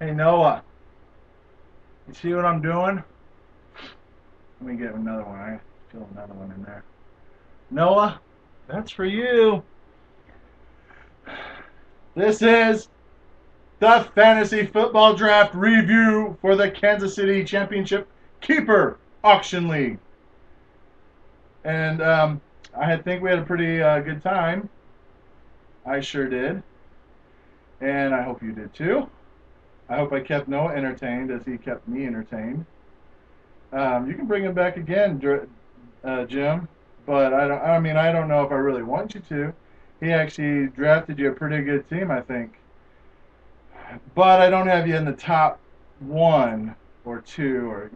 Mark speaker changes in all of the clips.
Speaker 1: Hey Noah, you see what I'm doing? Let me get another one. I feel another one in there. Noah, that's for you. This is the fantasy football draft review for the Kansas City Championship Keeper Auction League. And I think we had a pretty good time. I sure did. And I hope you did too. I hope I kept Noah entertained as he kept me entertained. You can bring him back again, Jim. But I don't. I mean, I don't know if I really want you to. He actually drafted you a pretty good team, I think. But I don't have you in the top one or two, or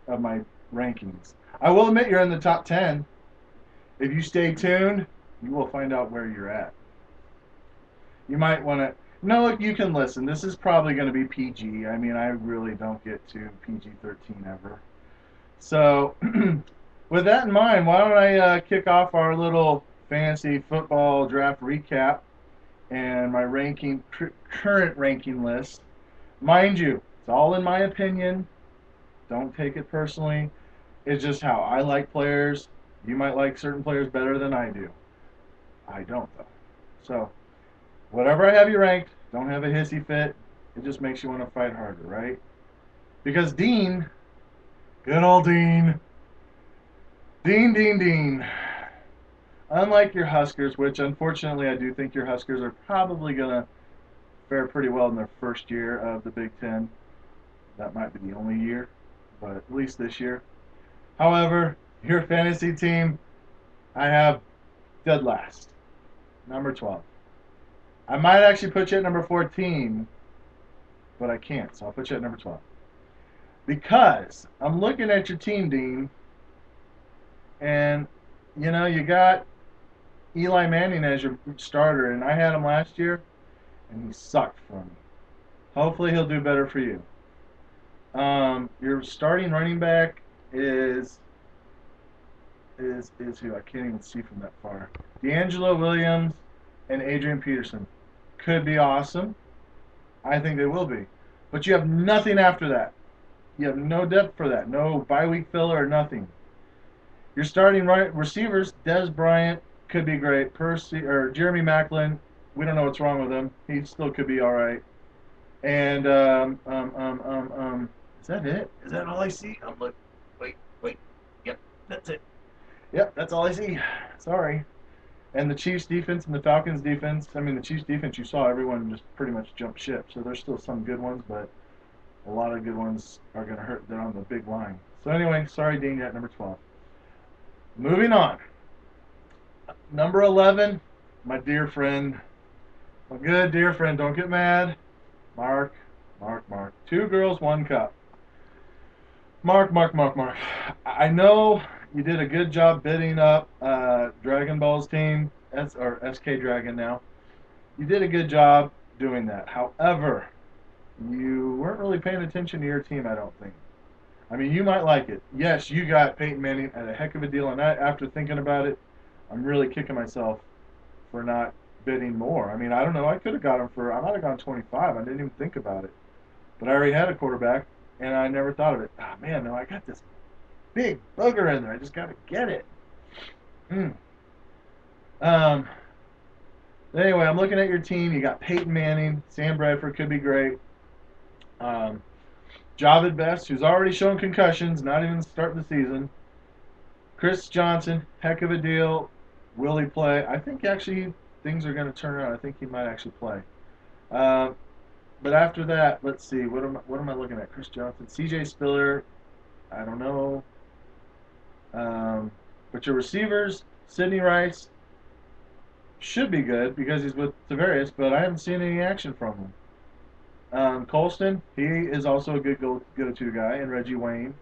Speaker 1: of my rankings. I will admit you're in the top 10. If you stay tuned, you will find out where you're at. You might want to. No, you can listen. This is probably going to be PG. I mean, I really don't get to PG-13 ever. So, with that in mind, why don't I kick off our little fantasy football draft recap and my current ranking list. Mind you, it's all in my opinion. Don't take it personally. It's just how I like players. You might like certain players better than I do. I don't, though. So, whatever I have you ranked, don't have a hissy fit. It just makes you want to fight harder, right? Because Dean, good old Dean, Dean. Unlike your Huskers, which unfortunately I do think your Huskers are probably going to fare pretty well in their first year of the Big Ten. That might be the only year, but at least this year. However, your fantasy team, I have dead last, number 12. I might actually put you at number 14, but I can't, so I'll put you at number 12. Because I'm looking at your team, Dean, and you got Eli Manning as your starter, and I had him last year, and he sucked for me. Hopefully, he'll do better for you. Your starting running back is who? I can't even see from that far. D'Angelo Williams and Adrian Peterson could be awesome. I think they will be, but you have nothing after that. You have no depth for that. No bye week filler or nothing. Your starting receivers, Des Bryant could be great. Percy or Jeremy Maclin, we don't know what's wrong with him. He still could be all right. And is that it? Is that all I see? I'm like, wait. Yep, that's it. Yep, that's all I see. Sorry. And the Chiefs defense and the Falcons defense. I mean, the Chiefs defense, you saw everyone just pretty much jump ship. So there's still some good ones, but a lot of good ones are going to hurt. They're on the big line. So anyway, sorry, Dean, you're at number 12. Moving on. Number 11, my dear friend, my good dear friend, don't get mad. Mark. Two girls, one cup. Mark. I know you did a good job bidding up Dragon Ball's team, or SK Dragon now. You did a good job doing that. However, you weren't really paying attention to your team, I don't think. I mean, you might like it. Yes, you got Peyton Manning at a heck of a deal, and after thinking about it, I'm really kicking myself for not bidding more. I mean, I don't know. I could have got him I might have gone 25. I didn't even think about it. But I already had a quarterback, and I never thought of it. Oh, man, no, I got this big booger in there. I just got to get it. Um, anyway, I'm looking at your team. You got Peyton Manning. Sam Bradford could be great. Javid Best, who's already shown concussions, not even starting the season. Chris Johnson, heck of a deal. Will he play? I think actually things are going to turn around. I think he might actually play. But after that, let's see. What am I looking at? Chris Johnson, C.J. Spiller. I don't know. But your receivers, Sidney Rice, should be good because he's with Tavares, but I haven't seen any action from him. Colston, he is also a good go-to guy, and Reggie Wayne.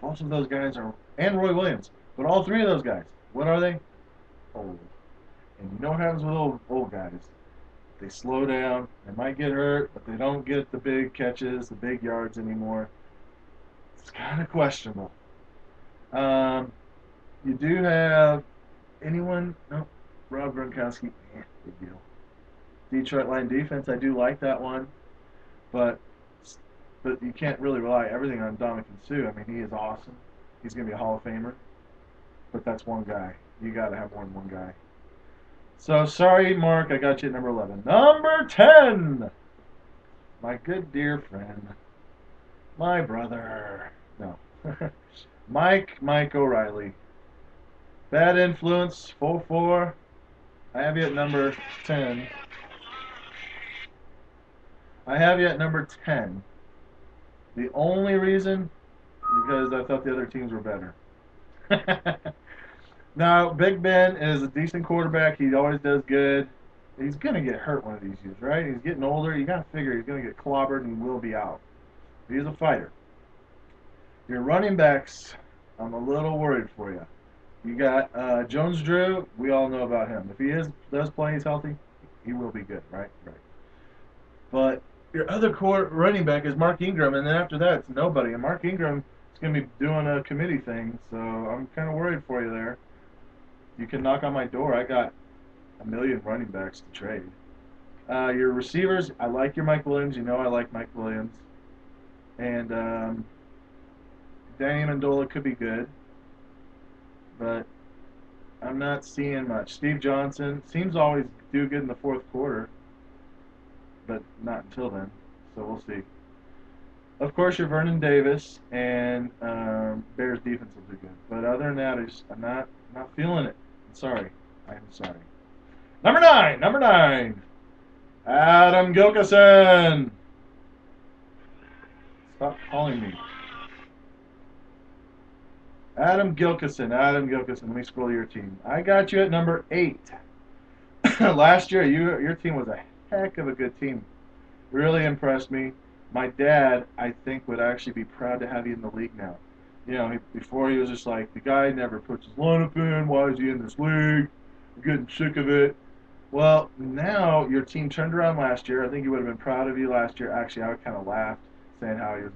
Speaker 1: Both of those guys are, and Roy Williams. But all three of those guys, what are they? Old. And you know what happens with old guys? They slow down. They might get hurt, but they don't get the big catches, the big yards anymore. It's kind of questionable. You do have anyone? No, Rob Gronkowski. Big deal. Detroit line defense. I do like that one, but but you can't really rely everything on Dominican Sue. I mean, he is awesome. He's going to be a Hall of Famer, but that's one guy. You got to have more than one guy. So sorry, Mark, I got you at number 11. Number 10, my good dear friend, my brother. No, Mike O'Reilly. Bad influence, 4-4. I have you at number 10. I have you at number 10. The only reason, because I thought the other teams were better. Now, Big Ben is a decent quarterback. He always does good. He's going to get hurt one of these years, right? He's getting older. You got to figure he's going to get clobbered and he will be out. He's a fighter. Your running backs, I'm a little worried for you. You got Jones Drew. We all know about him. If he does play, he's healthy, he will be good, right? Right. But your other core running back is Mark Ingram, and then after that, it's nobody. And Mark Ingram is going to be doing a committee thing, so I'm kind of worried for you there. You can knock on my door. I got a million running backs to trade. Your receivers, I like your Mike Williams. You know I like Mike Williams. And Danny Amendola could be good, but I'm not seeing much. Steve Johnson seems to always do good in the fourth quarter, but not until then. So we'll see. Of course, your Vernon Davis and Bears defense will do good, but other than that, I'm not feeling it. I'm sorry. I'm sorry. Number 9. Number 9. Adam Gilkison. Stop calling me. Adam Gilkison. Adam Gilkison. Let me scroll your team. I got you at number 8. Last year, your team was a heck of a good team. Really impressed me. My dad, I think, would actually be proud to have you in the league now. You know, before he was just like, the guy never puts his lineup in. Why is he in this league? I'm getting sick of it. Well, now your team turned around last year. I think he would have been proud of you last year. Actually, I kind of laughed saying how your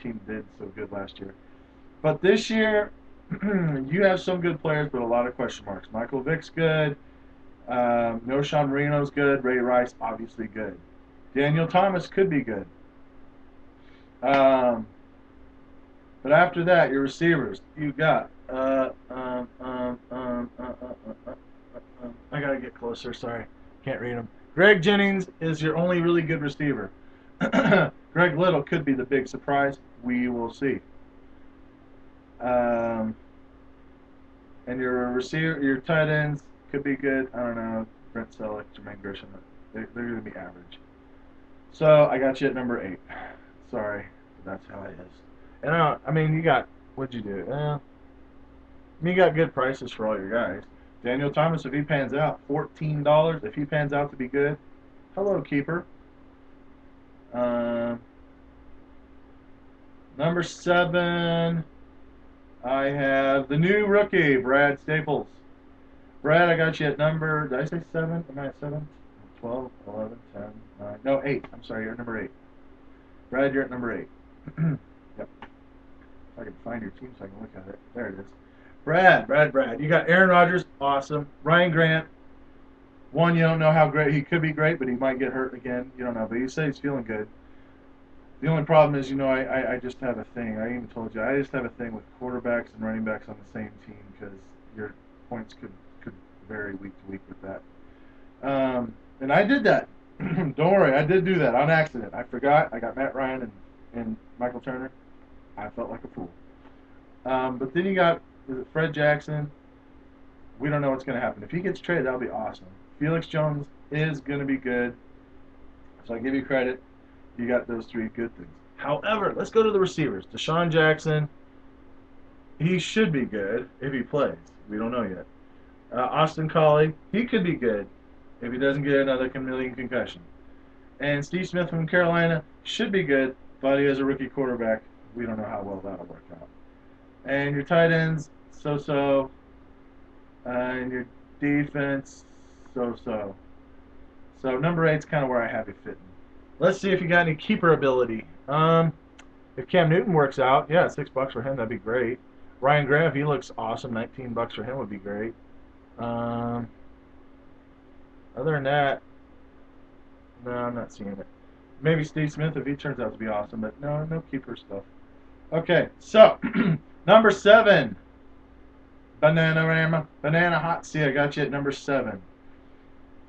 Speaker 1: team did so good last year. But this year, you have some good players, but a lot of question marks. Michael Vick's good. No Sean Marino's good. Ray Rice, obviously good. Daniel Thomas could be good. But after that, your receivers, you got. I gotta get closer. Sorry, can't read them. Greg Jennings is your only really good receiver. Greg Little could be the big surprise. We will see. And your tight ends could be good. I don't know. Brent Selleck, Jermaine Grisham, they're going to be average. So I got you at number 8. Sorry, but that's how it is. And I mean, what'd you do? You got good prices for all your guys. Daniel Thomas, if he pans out, $14. If he pans out to be good, hello, keeper. Number 7, I have the new rookie, Brad Staples. Brad, I got you at number, did I say 7? Am I at 7? 12, 11, 10, 9. No, 8. I'm sorry, you're at number 8. Brad, you're at number 8. Yep. If I can find your team so I can look at it. There it is. Brad. You got Aaron Rodgers, awesome. Ryan Grant, one, you don't know how great. He could be great, but he might get hurt again. You don't know, but you say he's feeling good. The only problem is, I just have a thing. I even told you, I just have a thing with quarterbacks and running backs on the same team because your points could vary week to week with that. And I did that. Don't worry, I did do that on accident. I forgot. I got Matt Ryan and Michael Turner. I felt like a fool. But then you got Fred Jackson. We don't know what's going to happen. If he gets traded, that'll be awesome. Felix Jones is going to be good. So I give you credit. You got those 3 good things. However, let's go to the receivers. Deshaun Jackson, he should be good if he plays. We don't know yet. Austin Collie, he could be good if he doesn't get another chameleon concussion. And Steve Smith from Carolina should be good, but he is a rookie quarterback. We don't know how well that'll work out. And your tight ends, so-so. And your defense, so-so. So number 8 is kind of where I have you fitting. Let's see if you got any keeper ability. If Cam Newton works out, yeah, $6 for him, that'd be great. Ryan Graham, if he looks awesome, $19 for him would be great. Other than that, no, I'm not seeing it. Maybe Steve Smith if he turns out to be awesome, but no keeper stuff. Okay, so number 7, Banana Hot Sea. I got you at number 7.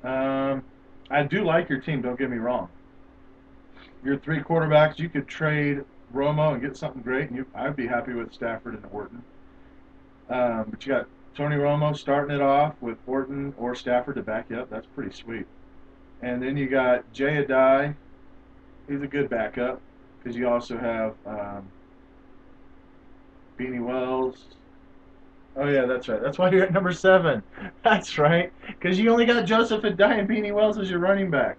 Speaker 1: Um, I do like your team. Don't get me wrong. Your 3 quarterbacks, you could trade Romo and get something great, and I'd be happy with Stafford and Orton. But you got Tony Romo starting it off with Orton or Stafford to back you up. That's pretty sweet. And then you got Jay Adai. He's a good backup because you also have Beanie Wells. Oh yeah, that's right. That's why you're at number 7. That's right, because you only got Joseph Adai and Beanie Wells as your running backs.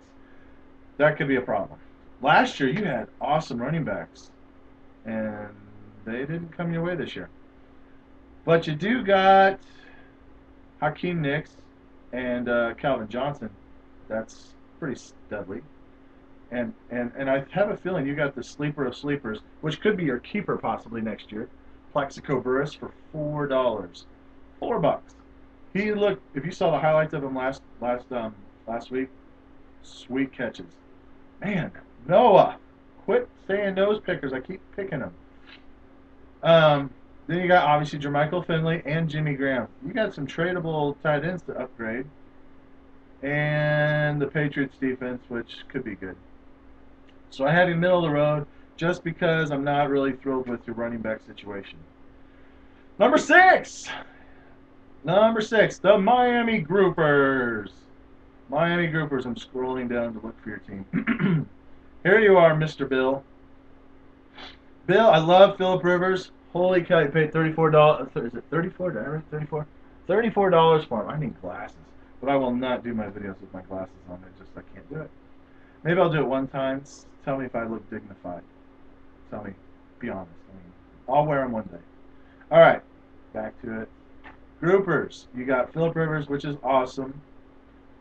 Speaker 1: That could be a problem. Last year you had awesome running backs, and they didn't come your way this year. But you do got Hakeem Nicks and Calvin Johnson. That's pretty deadly. And I have a feeling you got the sleeper of sleepers, which could be your keeper possibly next year, Plaxico Burress for $4. $4. He looked. If you saw the highlights of him last week, sweet catches. Man, Noah, quit saying nose pickers. I keep picking them. Then you got obviously Jermichael Finley and Jimmy Graham. You got some tradable tight ends to upgrade, and the Patriots defense, which could be good. So I have you middle of the road just because I'm not really thrilled with your running back situation. Number 6. Number 6, the Miami Groupers. Miami Groupers. I'm scrolling down to look for your team. Here you are, Mr. Bill. Bill, I love Philip Rivers. Holy cow, you paid $34. Is it 34? Did I write 34? $34 for him. I need glasses. But I will not do my videos with my glasses on. I can't do it. Maybe I'll do it one time. Tell me if I look dignified. Tell me. Be honest. I'll wear them one day. All right. Back to it. Groupers. You got Philip Rivers, which is awesome.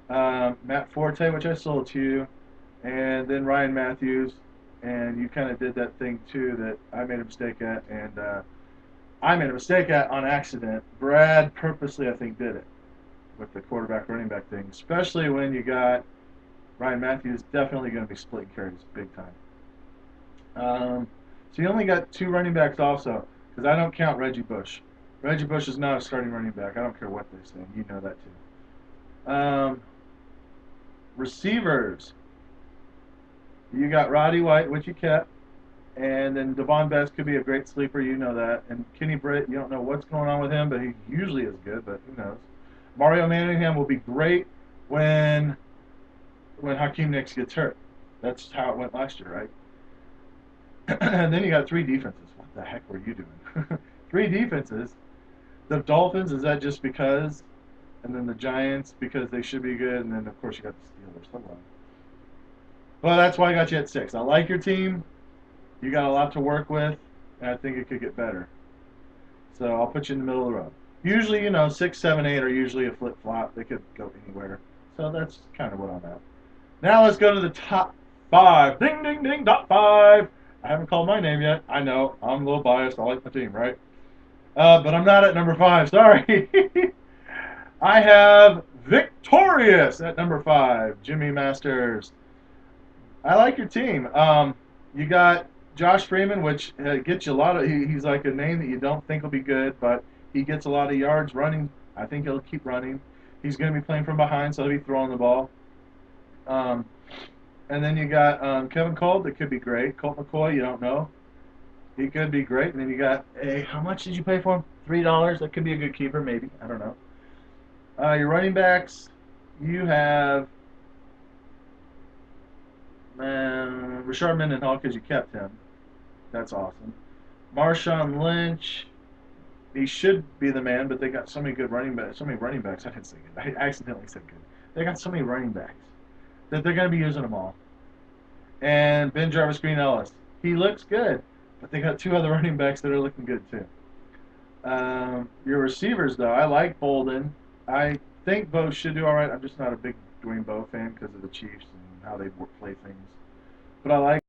Speaker 1: Matt Forte, which I sold to you. And then Ryan Matthews. And you kind of did that thing, too, that I made a mistake at. And I made a mistake at on accident. Brad purposely, I think, did it with the quarterback running back thing, especially when you got Ryan Matthews definitely going to be splitting carries big time. So you only got 2 running backs also, because I don't count Reggie Bush. Reggie Bush is not a starting running back. I don't care what they say. You know that too. Receivers. You got Roddy White, which you kept, and then Devon Best could be a great sleeper. You know that. And Kenny Britt, you don't know what's going on with him, but he usually is good, but who knows. Mario Manningham will be great when Hakeem Nicks gets hurt. That's how it went last year, right? And then you got 3 defenses. What the heck were you doing? 3 defenses. The Dolphins, is that just because? And then the Giants, because they should be good. And then, of course, you got the Steelers. Hold on. Well, that's why I got you at 6. I like your team. You got a lot to work with, and I think it could get better. So I'll put you in the middle of the road. Usually, 6, 7, 8 are usually a flip-flop. They could go anywhere. So that's kind of what I'm at. Now let's go to the top 5. Ding, ding, ding, top 5. I haven't called my name yet. I know. I'm a little biased. I like my team, right? But I'm not at number 5. Sorry. I have Victorious at number 5. Jimmy Masters. I like your team. You got Josh Freeman, which gets you a lot of. He's like a name that you don't think will be good, but he gets a lot of yards running. I think he'll keep running. He's going to be playing from behind, so he'll be throwing the ball. And then you got Kevin Cole, that could be great. Colt McCoy, you don't know. He could be great. And then you got how much did you pay for him? $3. That could be a good keeper, maybe. I don't know. Your running backs, you have Rashard Mendenhall because you kept him. That's awesome. Marshawn Lynch, he should be the man, but they got so many good running backs. So many running backs. I didn't say good. I accidentally said good. They got so many running backs that they're going to be using them all. And Ben Jarvis Green Ellis, he looks good, but they got 2 other running backs that are looking good too. Your receivers, though, I like Bolden. I think Bo should do all right. I'm just not a big Dwayne Bowe fan because of the Chiefs and how they play things. But I like